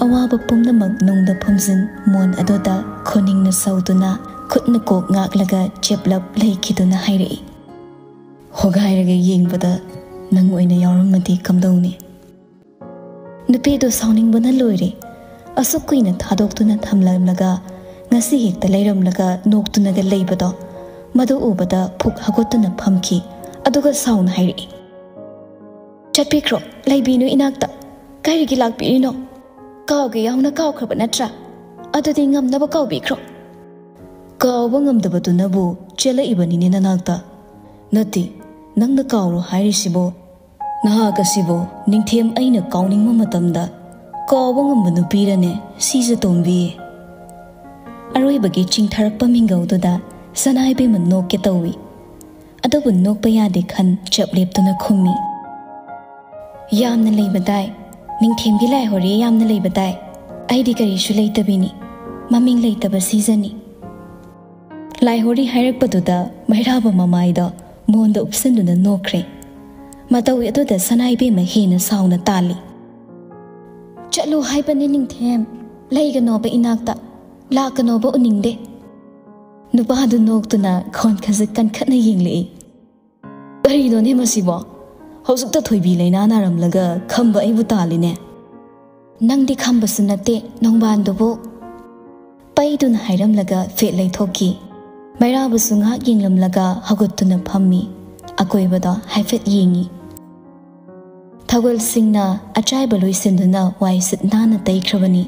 अवाबा पुमनमक नोंगदा फुमजिन मोन अदोदा खोनिंगना सौदुना खुदना कोक ngakलागा चेपलब लेखिदुना हाइरई होगाइरगा येंगबदा नंग ओइना यारमदि कमदौनी नुपीदो साउनिंगबना लोइरे असुक कुइना थादोक्तुना थमलमलगा ngasi hekta leiramlaga noktunaga leibado मधु उबदा फुक हगोतुना फमखी अदुगा साउन हाइरी चटपिख्रो लेबिनु इनाक्ता काइरिगी लाक्पिरिनो कावगे याउना कावख्रब नत्रा अदुदि ngamnaba कावबिख्रो कावबा ngamdabadunabु चेलाइबनिने ननाक्ता नति नंगना कावरो हाइरिसिबो नहागसिबो निंगथेम अइना कावनिंगमा मतमदा कावबा ngamba नुपीरने सीजा तोंबी अरोइबगी चिंगथारकपा मिंगौदुदा सनाइबे मन नोके तौवी अदबु नोकपा यादे खन चपलेपतुना खुम्मी यामना लेबदाय निंगथेमगी लाइहोरे यामना लेबदाय आइदि करिसु लेतबिनी ममिंग लेतबा सीजनी लाइहोरे हाइरकपदुदा मैराबा ममाइदा मोंदा उपसन्दुना नोक्रे मतौ अदुदा सनाइबे म हेना साउना ताली चलो हाइबने निंगथेम लेगनोबा इनाक्ता लाकनोबा उनिंगदे नुपादु नोक्तुना खोन खजक कनखना येंगले करिनोने मसिबो हौसुक्ता थोइबी लेना नारमलगा खंबा अइबु तालिने नंगदि खंबसु नते नोंबानदुबो पैदुना हाइरमलगा fate लैथोकी मैराबसु ngak yenglamlaga hagutuna phammi akoibada haifet yengi thagol singna achaiba loisinduna waisit nana taikrabani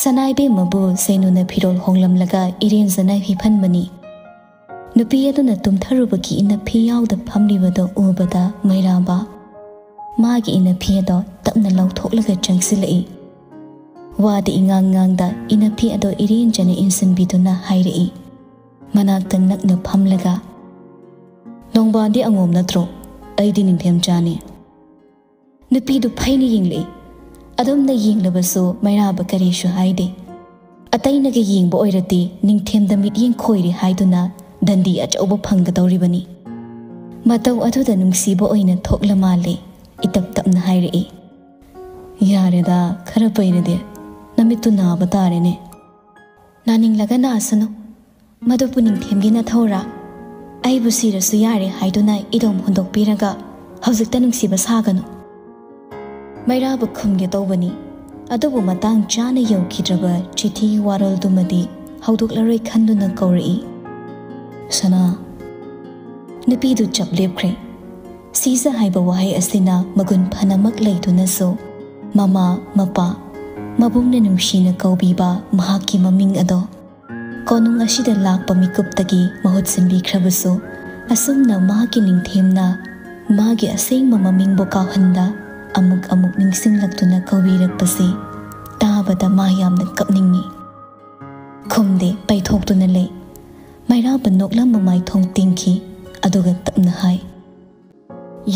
सनाइबे मबु सेनुना फिरोल होंगलमलगा इरेंजना हिफनबनी नुपी अदुना तुमथरुबगी इनफी यावदा फमलिबदो उबदा मैराबा मागी इनफी अदो तपना लौथोकलगा चंगसिलई वादि इंगांगांगदा इनफी अदो इरेंजना इंसनबिदुना हाइरई मनाक्ता नकना फमलगा नोंबादि अंगोम नत्रो अइदि निंथेम जाने नुपीदु फैनी येंगलई अदुमना येंगलबसु मैराबा करिसु हाइदे अतैनगा येंगबा ओइरति निंगथेमदा मिटयें खोइरि हाइदुना दंदी अचौबा फंगदौरिबनी मतौ अदुदा नुंगसिबा ओइना थोकला माले इतप तपना हाइरई यारेदा खरा पैरदे नमितु नाबा तारेने नानिंगलगा नासनु मदुपु निंगथेमगी नथौरा अइबु सिरसु यारे हाइदुना इदोम हुंदोकपिरगा हौजिकता नुंगसिबा सागनु मैराब खुमगे तौबनी अदुबु मतांग चाना यौखिद्रबा चिठी वारोलदुमदि हौदोकलरोय खंदुना कौरई सना नुपीदु चपलेपख्रे सीजा हाइबा वाहै असिना मगुन फनमक लैदुनसो ममा मपा मबुंगना नुंगसिना कौबीबा महाकी ममिंग अदो कोनुंग असिदा लाकपा मिकुपतगी महुत सिनबिख्रबसो असुमना मागी निंगथेमना मागी असेंगमा ममिंगबो कावहंदा अमुक अमुक निंगसिंगलक्तुना कौबीरकपसे ताबदा मा यामना कपनिंगी खुमदे पैथोक्तुना ले मैराबा नोकलम माइथोंग तिंखी अदुगा तपना हाय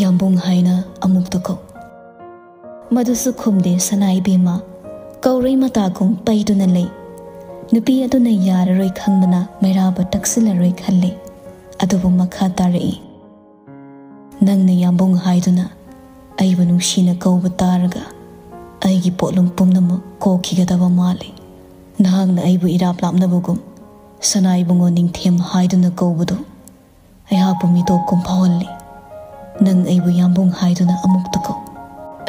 यामबुंग हाइना अमुक तको मदुसु खुमदे सनाइबेमा कौरई मताकुं पैदुना ले नुपी अदुना याररोय खंगबना मैराबा तक्सिलरोय खल्ले अदुबु मखा तारई नंगना यामबुंग हाइदुना अइबु नुंगसिना कौबा तारगा अइगी पोलुम पुमनम कोखिगदबा माले नहांगना अइबु इराप लापनबुगुम सनाइबुंगो निंगथेम हाइदुना कौबदो अयापु मितोकुम फावल्ली नंग अइबु यामबुंग हाइदुना अमुक तको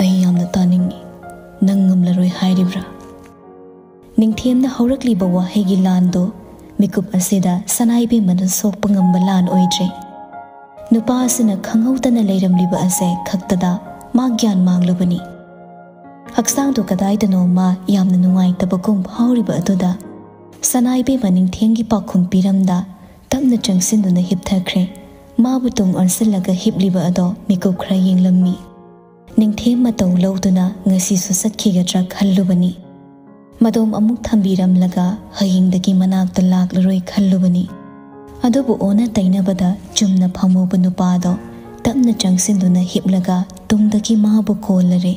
अइ यामना तानिंगी नंग ngamlaroi हाइरिब्रा निंगथेमना हौरक्लिबा वाहेगी लांदो मिकुप असिदा सनाइबेमना सोकपा ngamba lan oidre नुपा असिना खंगौतना लेरमलिबा असे खक्तदा मा ज्ञान मांगलबनी हक्सांग दो कदाइदनो मा यामना नुंगाइतबगुम फाउरिबा अदुदा सनाइबेमा निंगथेंगी पाखुम पिरमदा तमना चंगसिनदुना हिपथख्रे माबु तुंग अरसिलगा हिपलिबा अदो मिकुप खरा येंगलम्मी Ningthem मतौ लौदुना ngasi su satkhigatra khallubani madom amuk thambiramlaga hayingdagi manakta laklaroi khallubani adubu ona tainabada chumna phamuba nupado tamna changsinduna hiplaga tungdagi mabu kolare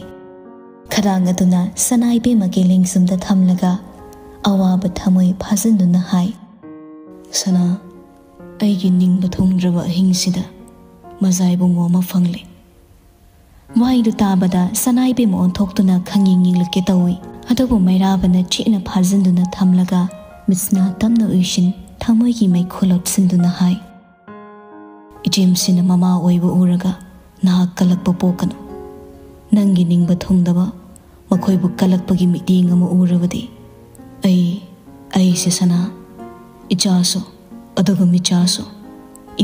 kharang aduna sanaibe mage lengsumda thamlaga awaba thamoi phajanduna hai sana aigi ningba thongraba hingsida mazaibu ngoma fangle वाइदु ताबदा सनाइबे मोन थोक्तुना खंगिंगिंगलके तौई अदबु मैराबना चिना फाजंदुना थमलगा मिसना तमना उइशिन थमोइगी मै खोलत सिंदुना हाय इजेमसिना mama ओइबु उरगा नाहक कलकप पोकनो नंगी निंगबा थोंदबा मखोइबु कलकपगी meeting अमा उरबदि ऐ से सना इचासो अदुगा मिचासो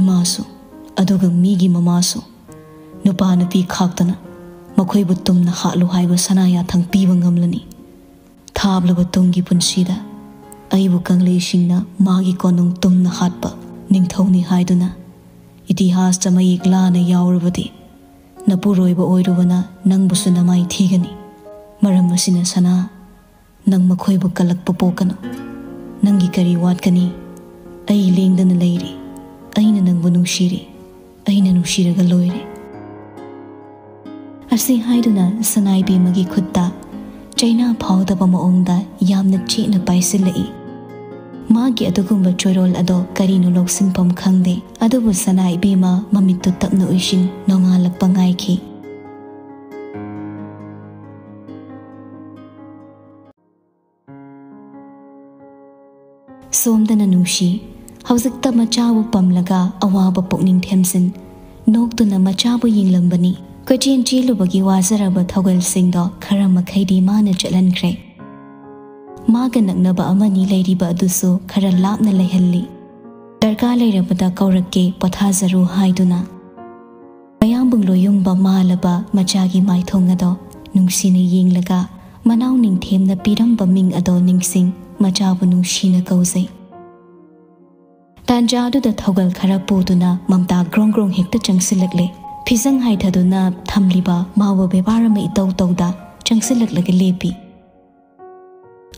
इमासो अदुगा मीगी ममासो नुपा नुपी खाक्तना मखोइबु तुमना हालु हाइबा सनाया थंग पीबा ngamlani थाबलबा Tungi पुनसीदा अइबु कंगलेसिंगना मागी कोनुंग तुमना हाटपा निंगथौनी हाइदुना इतिहास तमयिक लाना यावरबदि नपुरोइबा ओइरुबना नंगबुसु नमाइ थीगनी मरम असिना सना नंग मखोइबु कलकपा पोकनो नंगी करी वाटकनी अइ लेंगदना लेइरि अइना नंगबु नुंसीरि अइना नुंसीरगा लोइरे असी हाइदुना सनाइबे मगी खुत्ता चैना फाउदबा मओंगदा यामना चेना पाइसिलई मागी अदुगुंबा चोरोल अदो करिनो लौसिनपम खंगदे अदुबु सनाइबे मा ममित्तु तपना उइशिन नोंगालकपा ngaiki सोमदना नुशी हौजक्ता मचाबु पमलगा अवाबा पुकनिंग थेमसिन नोक्तुना मचाबु यिंगलंबनी कोचिन चीलुबगी वाजरबा थौगलसिंगदो खरा मखैदी माना चलनख्रे मागा नक्नबा अमनी लेरिबा अदुसु खरा लापना लेहल्ली दरका लेरबदा कौरक्के पथाजरु हाइदुना मयामबुंगलो युंगबा मालबा मचागी माइथोंगदो नुंगसिना येंगलगा मनाउ निंगथेमना पिरंबा मिंग अदो निंगसिंग मचाबु नुंगसिना कौजै तांजादुदा थौगल खरा पुदुना ममता ग्रोंग ग्रोंग हेक्ता चंगसिलकले फिजंग हाइथदुना थमलिबा मावो बेबार मै तौ तौदा चंगसिलकलगे लेपी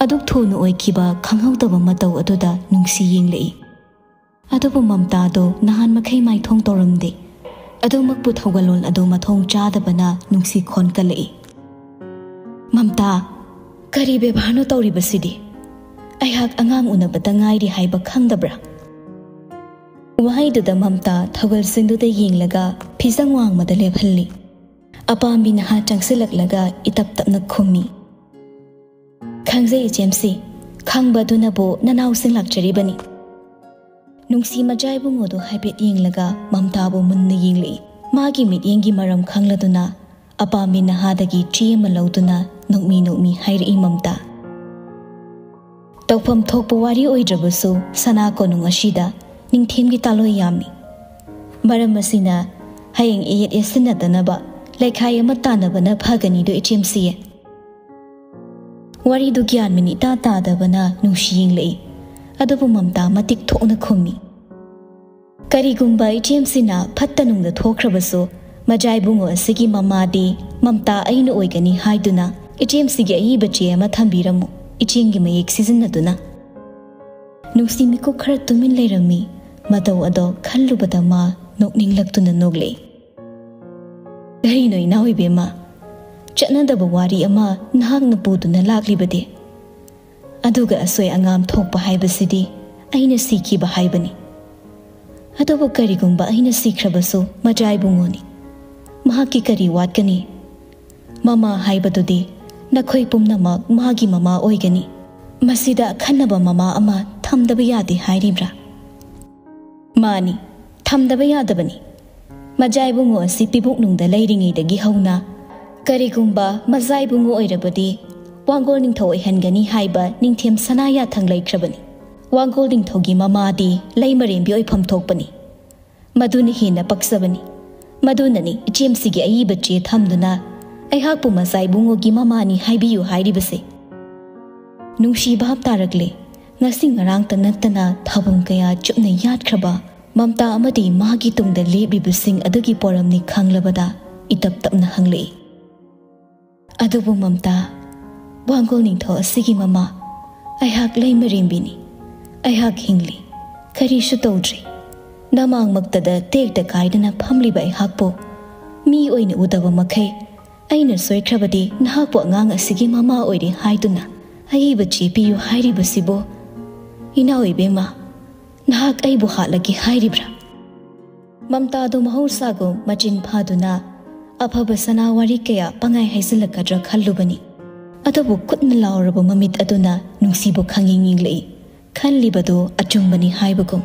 अदुक थुनु ओइखिबा खंगौदबा मतौ अदुदा नुंगसि येंगलई अदुबु ममतादो नहान मखै माइथोंग तोरमदे अदुमकपु थौगलोन अदो मथोंग चादबना नुंगसि खोनकलई ममता करी बेबारनो तौरिबसिदि अयहाक अंगांग उनबता ngairi हाइबा खंगदब्रा वाइदुदा ममता थगल सिंदुदा येंगलगा फिजंग वांगमदा लेभल्ली अपाम्बी नहा चंगसिलकलगा इतप तपना खुमी खंगजे इचेमसी खंगबदुनबो ननाउ सिंग लाक्चरिबनी नुंगसी मजाइबुंगोदो हाइबेट येंगलगा ममताबो मुन्ना येंगलई मागी मिट येंगी मरम खंगलदुना अपाम्बी नहादगी चीमा लौदुना नोकमी हाइरई ममता तौफम थोकपो वारी ओइद्रबसु सना कोनुंग अशिदा निंगथेमगी तालोय यामी मरम असिना हयेंग एयेट एसिनदनबा लेखाय अमा तानबना फगनिदो इचेमसिये वारीदु ज्ञान मिनिता तादबना नुंशियेंगलई अदुबु ममता मतिक थोकना खुमी करिगुंबा इचेमसिना फत्तनुंगदा थोख्रबसु मजाइबुंगो असिगी ममादी ममता अइना ओइगनी हाइदुना इचेमसिगी अयिबचे अमा थंबिरमु इचेंगी मयेक सिजन्नदुना नुंगसी मिको खरा तुमिन लेरमी मतौ अदो खल्लुबदा मा नोकनिंगलक्तुना नोगले करिनो इनाउइबेमा चटनदबा वारी अमा नहाकना पुदुना लाक्लिबदे अदुगा असोय अंगाम थोकपा हाइबसिदि अइना सिखिबा हाइबनी अदुबु करिगुंबा अइना सिख्रबसु मजाइबुंगोनी महाकी करी वाटकनी ममा हाइबदुदि नखोय पुमनमक मागी ममा ओइगनी मसिदा खन्नबा ममा अमा थमदबा यादे हाइरिब्रा मानी थमदबा यादबनी मजाइबुंगो असि पिबुकनुंगदा लेरिङैदगी हौना करिगुंबा मजाइबुंगो ओइरबदि वांगोल निंथौ ओइहनगनी हाइबा निंथेम सनाया थंग लैख्रबनी वांगोल निंथौगी ममादी लैमरेंबी ओइफम थोकपनी मदुनि हेना पक्सबनी मदुननी इचेमसिगी अयिबा चे थमदुना अइहाकपु Masai बुंगोगी ममानी हाइबियु हाइरिबसे नुंसी भाब तारकले ngasi ngarang ta nattana thabum kaya chupna yatkraba mamta amadi magi tungda lebibusing adugi poramni khanglabada itap tapna hanglei adubu mamta wangol ningtho asigi mama aihak leimarimbini aihak hingli kari shu tawdri namang maktada tekta kaidana phamliba aihakpo mi oina udaba makhai aina soikrabadi nahakpo angang asigi mama oiri haiduna ayiba chepiyu hairibasibo ina oibema nahak aibu halagi hairibra mamta do mahursago machin phaduna aphaba sana wari kaya pangai haisilakadra khallubani adabu kutna lawraba mamit aduna nungsibo khangingilei khanlibado achumbani haibagum